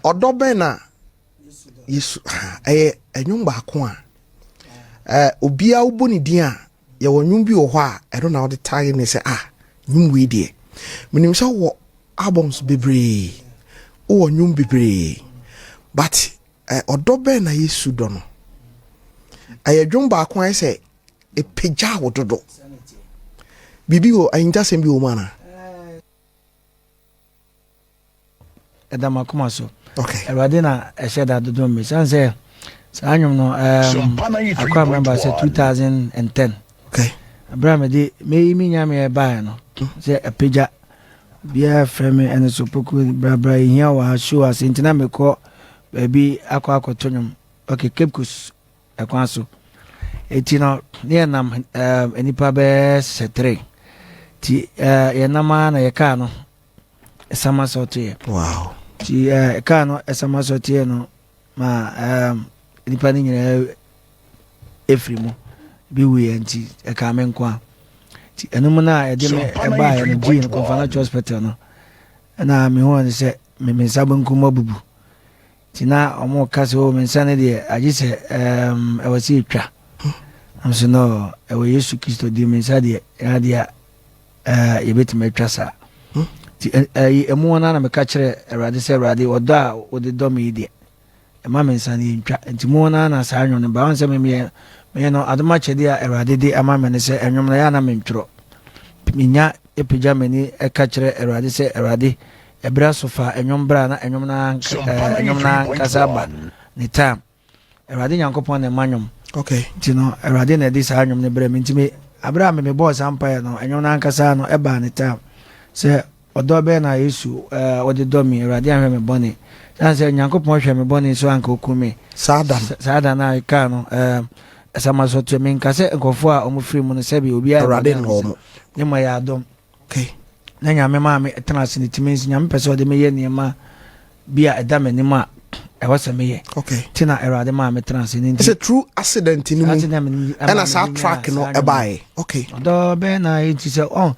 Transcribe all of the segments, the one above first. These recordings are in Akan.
Odobena Yesu enyum baako a obia uboni din a ye wonwum bi wo ho a ero na wode tag ne se nwum we die minim so wo albums bebre wo nwum bebre but odobena Yesu do no ayedwum baako a se epeja wo dodo bibi wo ayinta sem bi wo mana edama kuma so okay everybody na share that do me say anyum no I can't remember say 2010 okay abraham de me nyame e baa no say epeja bia frame and so poku bra here wa show us intina me ko baby akotonyum okay kepkus akwan so etino ne nam enipa be setre ti ye nama na ye ka no esama sote wow ti ka no esama sote no ma enipa ni nyina efrimu bi we anti ka me nkwa ti enum na e de me e ba ya no gin konfana hospital no na me ho ne se me sabo nkumo bubu ti na omo ka se o me nsane de agise e wasi twa am so no e we Yesu Kristo di me sade ya dia ye betime twa sa ti emu na me ka kire erade se erade odo a ode do me de e ma me nsane twa nti mu na sa anwo ne ba won se me no adoma chede a erade de ama me ne se enwom na ya na me ntworo minya epija meni e ka kire erade se erade ebra sofa enwom bra na enwom na kasaba ni time erade nyankopon na manwom okay tino erade na dis anwom ne bra mentime abra me boss ampa no enwom na kasa no eba ni time se odobe na Yesu odi domi erade ahwe me boni sanse nyankopon hwe me boni so anka okumi sada na ka no esama so to me nkase nkofo a omufiri mu no sebi obi a erade no ne ma ya dom okay na nyame ma me tenase ne timensi nyame pese de me ye niema bia edame ni ma e wose me ye okay tina erade ma me tenase ni it's a true accident ni mu and as our track no e bai okay do be na iti se on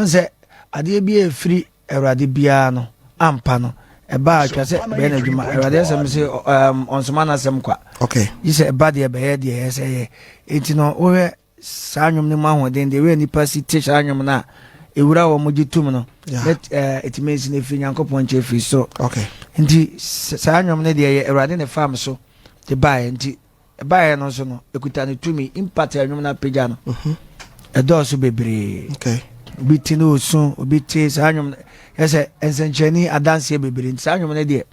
se ade bia efiri erade bia no ampa no e ba twa se be na djuma erade se me se on soma na sem kwa okay yise e ba de be ye de ye se ye enti no wo he sanyum ni ma ho den de we ni pasi te sanyum na ewura wo mojitum no let it means ne fi nyankopon che fi so okay nti sanyum ne de ye erade ne fam so de bae nti bae no so no ekuta ne tumi impact anyum na pagya no edo so bebre okay biti no so obiti sanyum yese ensencheni adanse bebre nti sanyum ne de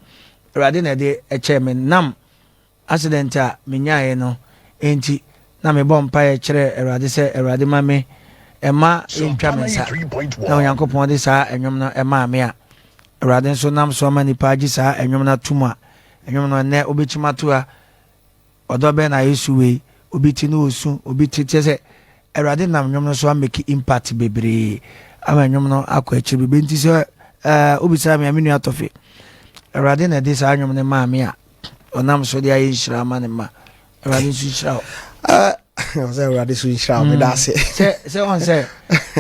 erade ne de echemen nam accident a menyae no enti na me bompa ye kire erade se erade mame ema intwa mensa na onyankopon de saa enwom na ema me a erade nso nam so ma ni paagi saa enwom na tuma enwom no ne obechimato a odobe na Yesu we obiti no osu obiti tese erade nam enwom no so make impact bebre ama enwom no akọ akire bebe nti se obisa me amenu atofe erade na de saa enwom ne ma me a onam so de ayi nhira ma ne ma erade nso nhira was already so shall me that say on say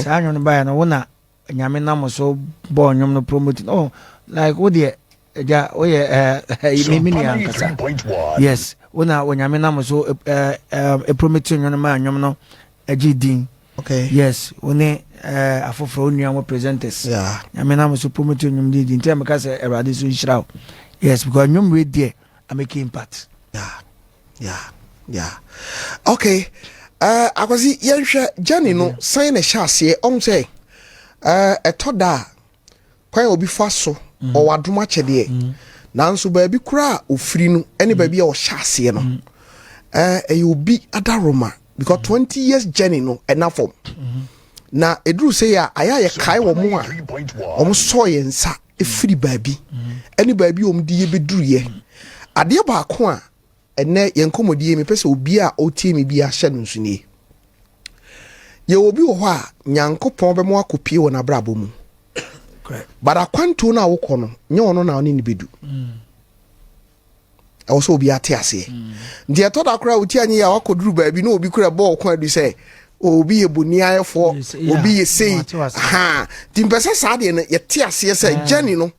anyo buy no wona nyame nam so bo nyom no promoting like wo de ja o ye me ni ankasa yes wona nyame nam so promoting nyom no agidin okay yes woni afoforo onua mo presenters yeah nyame nam so promoting nyom di ntem ka say erade so nhira yes because nyom we there I make impact yeah okay akwasi yenhwe jani no sign na hyase on say etoda kwan obi fa so o wadoma chede nanso ba bi kura ofiri no ene ba bi a o hyase no obi adaroma because 20 years journey no enough na eduru say ya aya ye kai wo mo a o mo so ye nsa efiri ba bi ene ba bi o mo di ye beduru ye ade ba ko a ene yenkomodie me pese obi a otie me bi a hye no nsuni ye obi wo ho a nyankopon be mo akopie wona brabo mu correct but akwanto na wo no nye ono na oni ni bedu also obi ate ase ndi etoda kura uti anyi ya wakoduru ba bi na obi kura ball ko adu say obi ye boni ayefo obi ye sei ha timpese sa de ye te ase say journey no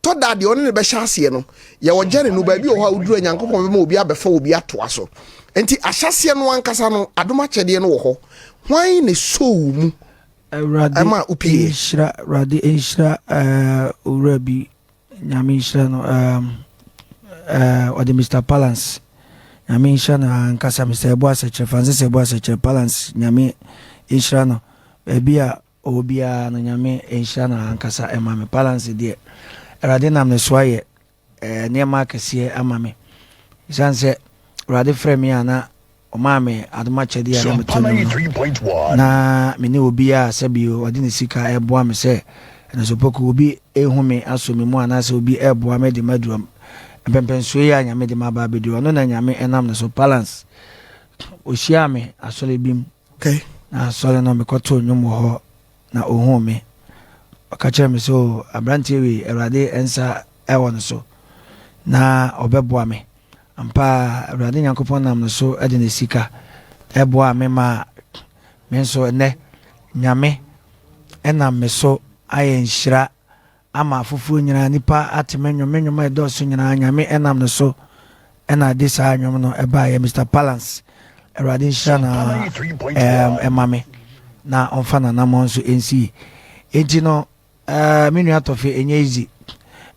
to da de one ne be hyase no ye wo jane no ba bi o ha uduru Nyankopon be ma obi abefa obi atoa so enti ahyase no ankasa no adoma kyede no wo ho hwan ne so mu Ama upi ishra radi ishra urabi nyami ishra no odi Mr. Palance nyami ishra na ankasa Mr. Eboa Seche Francis Eboa Seche Palance nyami ishra no ebia obia no nyami ishra na ankasa emame Palance die radi nam ne swaye niema kese amame sanse radi frame ana omame adoma chedi ya na mene obi a sabio odi ne sika eboa me se na sopoku obi ehume asomi mu anase obi eboa me de maduam empempenso ya nyame de maba bedu no na nyame enam ne so balance ohia me asole bim okay na asole no me koto nyum ho na ohume akacha me so abrantie we erade ensa ewo no so na obeboa me ampa Awurade Nyankopon nam no so ade ne sika eboa me ma me so ne nyame enam me so ayenhyira ama afufu nyina nipa atemenyo ma edoso nyina nyame enam no so ena de sa anwom no eba ye Mr. Palance Awurade nhyira na emame na onfa na nam so ensi enti no me nua tofe enye easy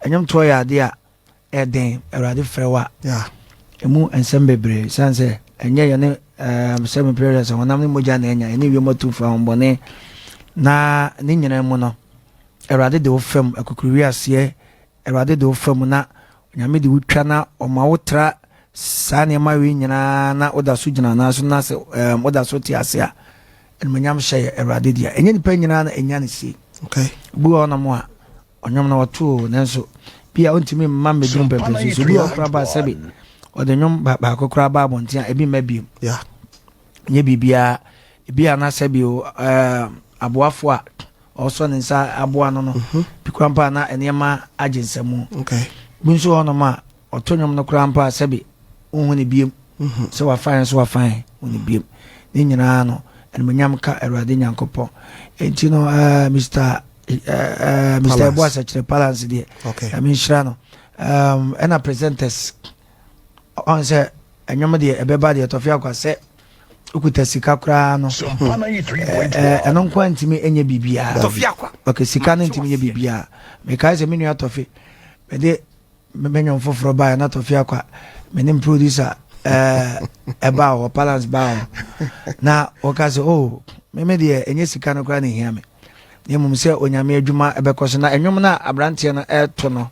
enyom to ya ade a eden Awurade frewa yeah emu ensem bebre sanse enye ye ne semi periods wonam ne moja na enya ene wiemo tu fa hombone na ne nyina mu no Awurade de ofam akukuri ase Awurade de ofam na nyame de wutwa na omawotra sane ma wi nyina na oda so gina na so na se oda so ti ase a enmanyam hye Awurade dia enye nipa nyina na enya ne si okay bu ona mo a onyom na wato nenso bia ontimi mma medum pepe so bi okra ba sabi odanyom ba kokra ba bontia ebi mabiem yeah nye bibia bia na sabi aboafo a also nsa aboa no no pikrampa na enema agensemu okay bunso ono ma otonyom no krampa sabi ohun ne biem so wa fine oni biem ni nyina no enmanyam ka Awurade Nyankopon enti no Mr. Eboa Seche Palance die okay I mean shrano ena presenters on say enyom de ebeba de tofia kwase ukuta sika kra no enon kwa ntimi enye bibia tofia kwa okay sika no ntimi enye bibia me kai se menu atofi me de menyo foforo ba na tofia kwa menim producer eba o Palance ba na okaze oh me de enye sika no kra na hia me nemum se onyame adwuma ebekoso na enwom na abrantie no eto no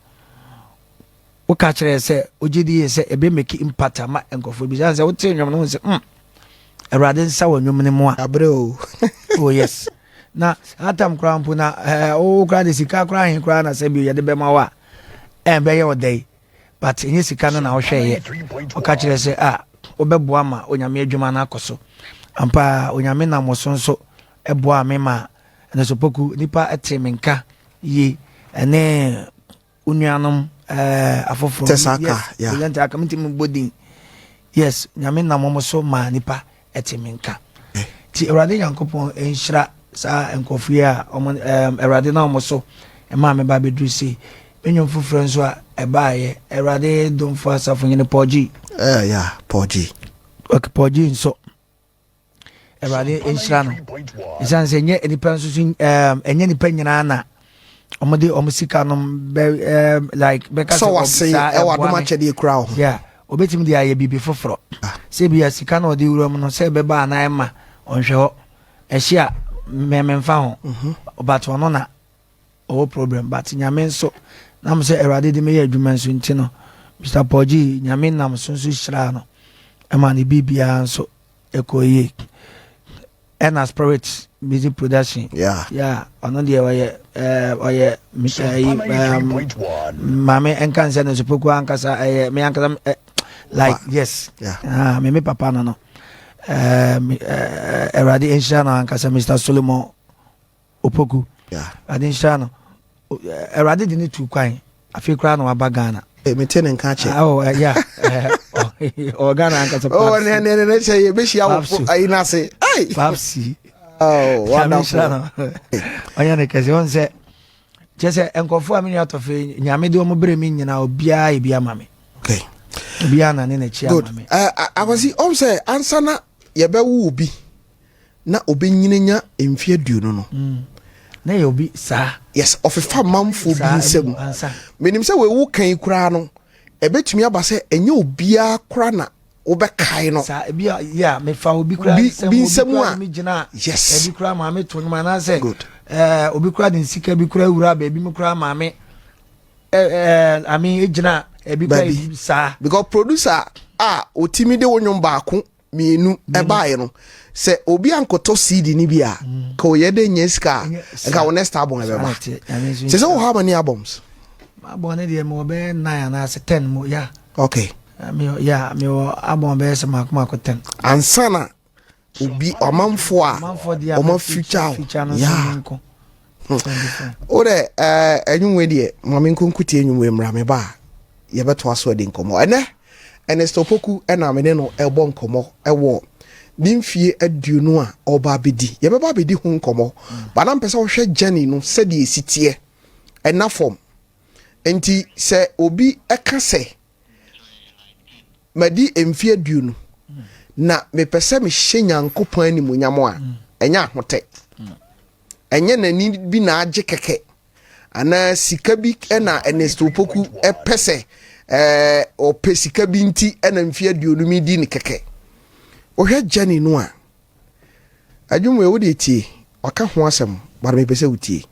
woka kire se ogidi se ebe make impact ama enkofo bi say wote enwom no se Awurade nsa wonwom ne mo a abre o oh yes na atam krampo na o kra de sika kra hin kra na se bi ye de be ma wa be ye odai but enye sika no na wo hwe ye woka kire se obeboa ma onyame adwuma na akoso ampa onyame na mo sonso eboa me ma na sopoku nipa etemenka yi ene unuanom afoforo tesaka yeah yent akamti mbodin yes nyame na momoso ma nipa etemenka ti Awurade Nyankopon enhyira sa enkofia Awurade na momoso ma me ba bedru si enyo fufuro nso a ebaaye Awurade domfo asafo nyene poji yeah poji okay poji nso Awurade enhyira no isanse nye nipa nso enye nipa nyina na omode omusika no like beka so wase wadoma chede kra ho yeah obetimi de aye bibi foforo se bia sika na ode wuram no se beba na ema onhwe ho ehia mememfa ho but ono na o problem but nyame nso nam se Awurade de me ye adwuma nso nti no Mr. Poji nyame nam so hyira no ema ne bibia nso ekoye ena spirit music production yeah ono de oye mame enkanse no sopoku ankasa me ankasa like yes me papa no Awurade enhyira no ankasa Mr. Solomon Opoku Awurade enhyira no Awurade de ne tu kwan afi kra no abagana me tene nka che oh yeah Ghana ankasa oh ne say be shia wo ayi na say Papsi oh wonderful onya ne kase on se kyese enkofo a me nua tofe nyame de omo bere me nyina obia e bia mame okay obia na ne na chi amame akwasi say ansa na ye be wo obi na obenyinenya emfie aduonu no na ye obi sa yes ofefa mamfo bi nsem menim se we wo kan kura no ebetumi aba se enye obia kura na obekai no sa bia ya me fa obi kura nsem a me gina yes obi kura ma me to nyuma na se obi kura din sika bi kura wura ba bi me kura ma me ami ejina ebi kura sa because producer otimi de wonwom baako mienu ebae no se obi ankoto CD ni bia ka oyede nyeska ka next album eba se so how many albums album ne de mo be 9 na 10 mo ya okay me album be se makoma ko 10 ansana obi omanfo a oman future ya ore enwwe de mame nkonkuti enwwe mra me ba ye beto aso de nkomo ene stopoku ena me ne no ebo nkomo ewo dimfie aduonu a oba bedi ye beba bedi hu nkomo ba na mpesa wo hwe jani no se de esitie ena form enti se obi eka se madi emfie aduonu na me pese me hyenya nkopon animunyamo a enya hote enye nani bi na age keke ana sika bi ena enestopoku epese o pesika bi nti ena mfie aduonu mi di ne keke o hwe jani no a adwumwe wo de tie waka ho asem bare me pese wutie